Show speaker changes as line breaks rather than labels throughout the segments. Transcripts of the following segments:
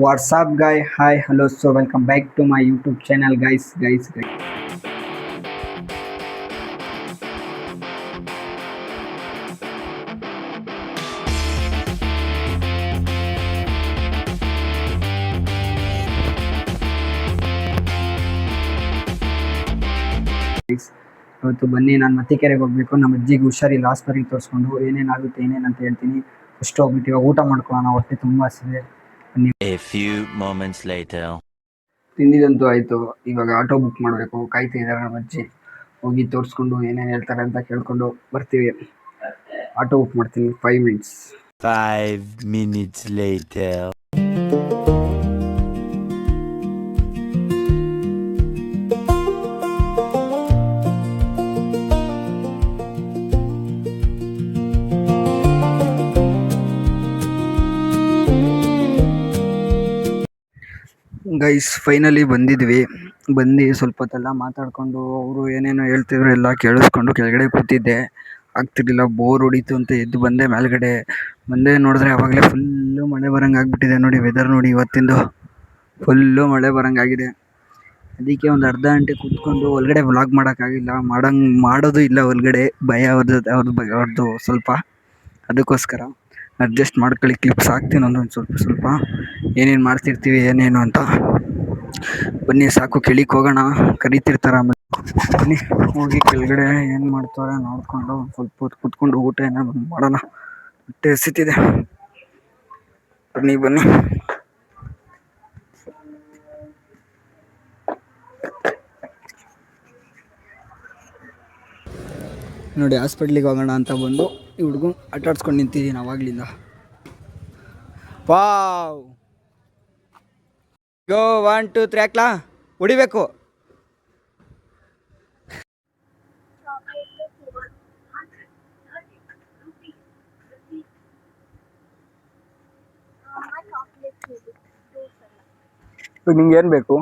What's up, guy? Hi, hello. So, welcome back to my YouTube channel, guys. ಇವತ್ತು ಬನ್ನಿ ನಾನು ಮತ್ತಿಕೆರೆಗೆ ಹೋಗ್ಬೇಕು. ನಮ್ಮ ಅಜ್ಜಿಗೆ ಹುಷಾರಿಲ್ಲ, ಆಸ್ಪತ್ರೆಗೆ ತೋರಿಸ್ಕೊಂಡು ಏನೇನಾಗುತ್ತೆ ಏನೇನಂತ ಹೇಳ್ತೀನಿ. ಫಸ್ಟ್ ಹೋಗ್ಬಿಟ್ಟು ಇವಾಗ ಊಟ ಮಾಡ್ಕೊಳ್ಳೋಣ, ಹೊಟ್ಟೆ ತುಂಬ ಹಸಿದೆ.
A few moments later.
ತಿಂದಿದಂತೂ ಆಯ್ತು, ಇವಾಗ ಆಟೋ ಬುಕ್ ಮಾಡಬೇಕು. ಕಾಯ್ತಾ ಇದ್ದಾರೆ ನಮ್ಮ ಅಜ್ಜಿ. ಹೋಗಿ ತೋರಿಸ್ಕೊಂಡು ಏನೇನು ಹೇಳ್ತಾರೆ ಅಂತ ಕೇಳ್ಕೊಂಡು ಬರ್ತೀವಿ. ಆಟೋ ಬುಕ್ ಮಾಡ್ತೀನಿ. 5 minutes.
5 minutes later.
Guys finally ಬಂದಿದ್ವಿ. ಬಂದು ಸ್ವಲ್ಪ ಹೊತ್ತೆಲ್ಲ ಮಾತಾಡಿಕೊಂಡು ಅವರು ಏನೇನೋ ಹೇಳ್ತಿದ್ರು ಎಲ್ಲ ಕೇಳಿಸ್ಕೊಂಡು ಕೆಳಗಡೆ ಕೂತಿದ್ದೆ. ಆಗ್ತಿರ್ಲಿಲ್ಲ, ಬೋರ್ ಹೊಡೀತು ಅಂತ ಎದ್ದು ಬಂದೆ ಮೇಲ್ಗಡೆ. ಬಂದೆ ನೋಡಿದ್ರೆ ಆವಾಗಲೇ ಫುಲ್ಲು ಮಳೆ ಬರೋಂಗೆ ಆಗ್ಬಿಟ್ಟಿದೆ. ನೋಡಿ ವೆದರ್ ನೋಡಿ, ಇವತ್ತಿಂದು ಫುಲ್ಲು ಮಳೆ ಬರೋಂಗಾಗಿದೆ. ಅದಕ್ಕೆ ಒಂದು ಅರ್ಧ ಗಂಟೆ ಕೂತ್ಕೊಂಡು ಒಳಗಡೆ ವ್ಲಾಗ್ ಮಾಡೋಕ್ಕಾಗಿಲ್ಲ, ಮಾಡೋದು ಇಲ್ಲ ಒಳಗಡೆ. ಭಯ ಅವ್ರದ್ದು ಸ್ವಲ್ಪ. ಅದಕ್ಕೋಸ್ಕರ ಅಡ್ಜಸ್ಟ್ ಮಾಡ್ಕೊಳ್ಳಿ, ಕ್ಲಿಪ್ಸ್ ಹಾಕ್ತೀನಿ ಒಂದೊಂದು ಸ್ವಲ್ಪ ಏನೇನು ಮಾಡ್ತಿರ್ತೀವಿ ಏನೇನು ಅಂತ. ಬನ್ನಿ ಸಾಕು, ಕೆಳಗೆ ಹೋಗೋಣ, ಕರೀತಿರ್ತಾರ. ಬನ್ನಿ ಹೋಗಿ ಕೆಳಗಡೆ ಏನು ಮಾಡ್ತಾರೆ ನೋಡ್ಕೊಂಡು ಸ್ವಲ್ಪ ಹೊತ್ತು ಕೂತ್ಕೊಂಡು ಊಟ ಏನಾದ್ರು ಮಾಡೋಣ. ಹೊಟ್ಟೆ ಹಸಿತಿದೆ. ಬನ್ನಿ ನೋಡಿ, ಹಾಸ್ಪಿಟ್ಲಿಗೆ ಹೋಗೋಣ ಅಂತ ಬಂದು ಈ ಹುಡುಗ ಆಟಾಡ್ಸ್ಕೊಂಡು ನಿಂತಿದ್ದೀನಿ ಅವಾಗ್ಲಿಂದ. ವಾವ್, ಗೋ 1 2 3 ಹಾಕ್ಲಾ, ಹೊಡಿಬೇಕು. ನಿಂಗೆ ಏನು ಬೇಕು?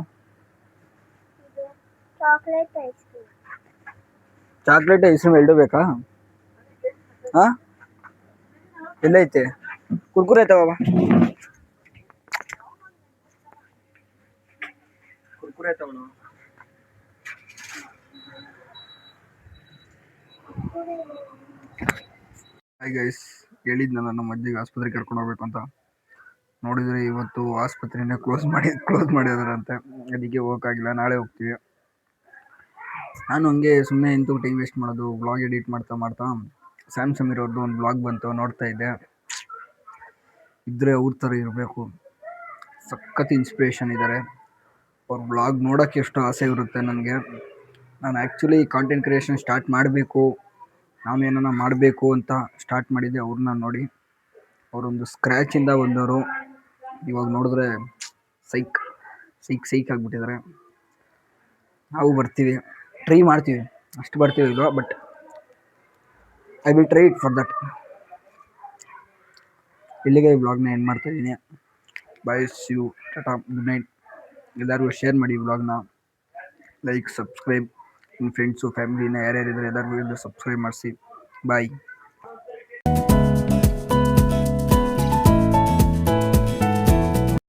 ಚಾಕ್ಲೇಟ್ ಐಸ್ ಕ್ರೀಮ್ ಎರಡು ಬೇಕಾ? ಹಾಂ, ಎಲ್ಲೈತೆ? ಕುರ್ಕುರೆ ಐತೆ ಬಾಬಾ, ಕುರ್ಕುರೆ ತಗೊಳ್ಳೋ. ಹಾಯ್ ಗೈಸ್, ಹೇಳಿದ್ನಲ್ಲ ನಮ್ಮ ಅಜ್ಜಿಗೆ ಆಸ್ಪತ್ರೆಗೆ ಕರ್ಕೊಂಡು ಹೋಗ್ಬೇಕು ಅಂತ. ನೋಡಿದರೆ ಇವತ್ತು ಆಸ್ಪತ್ರೆನೇ ಕ್ಲೋಸ್ ಮಾಡಿದಾರಂತೆ. ಅದಕ್ಕೆ ಹೋಗೋಕ್ಕಾಗಿಲ್ಲ, ನಾಳೆ ಹೋಗ್ತೀವಿ. ನಾನು ಹಂಗೆ ಸುಮ್ಮನೆ ಎಂತೂ ಟೈಮ್ ವೇಸ್ಟ್ ಮಾಡೋದು. ವ್ಲಾಗ್ ಎಡಿಟ್ ಮಾಡ್ತಾ ಸ್ಯಾಮ್ ಸಮೀರ್ ಅವ್ರದ್ದು ಒಂದು ವ್ಲಾಗ್ ಬಂತು, ನೋಡ್ತಾ ಇದ್ದೆ. ಇದ್ದರೆ ಅವ್ರ ಥರ ಇರಬೇಕು, ಸಖತ್ ಇನ್ಸ್ಪಿರೇಷನ್ ಇದ್ದಾರೆ. ಅವ್ರ ವ್ಲಾಗ್ ನೋಡೋಕ್ಕೆ ಎಷ್ಟು ಆಸೆ ಇರುತ್ತೆ ನನಗೆ. ನಾನು ಆ್ಯಕ್ಚುಲಿ ಕಾಂಟೆಂಟ್ ಕ್ರಿಯೇಷನ್ ಸ್ಟಾರ್ಟ್ ಮಾಡಬೇಕು, ನಾವೇನ ಮಾಡಬೇಕು ಅಂತ ಸ್ಟಾರ್ಟ್ ಮಾಡಿದ್ದೆ ಅವ್ರನ್ನ ನೋಡಿ. ಅವರೊಂದು ಸ್ಕ್ರ್ಯಾಚಿಂದ ಬಂದವರು, ಇವಾಗ ನೋಡಿದ್ರೆ ಸೈಕ್ ಆಗಿಬಿಟ್ಟಿದ್ದಾರೆ. ನಾವು ಬರ್ತೀವಿ, ಟ್ರೈ ಮಾಡ್ತೀವಿ, ಅಷ್ಟು ಬರ್ತೀವಿ ಇಲ್ವಾ, but I will try it for that. ಇಲ್ಲಿಗೆ ಈ ವ್ಲಾಗ್ನ ಎಂಡ್ ಮಾಡ್ತಾ ಇದ್ದೀನಿ. Bye, see you, tata, good night. ಎಲ್ಲರಿಗೂ ಶೇರ್ ಮಾಡಿ ವ್ಲಾಗ್ನ, ಲೈಕ್, ಸಬ್ಸ್ಕ್ರೈಬ್. ನಿಮ್ಮ ಫ್ರೆಂಡ್ಸು ಫ್ಯಾಮಿಲಿನ ಯಾರ್ಯಾರಿದ್ದಾರೆ ಎಲ್ಲರಿಗೂ ಸಬ್ಸ್ಕ್ರೈಬ್ ಮಾಡಿಸಿ. ಬಾಯ್.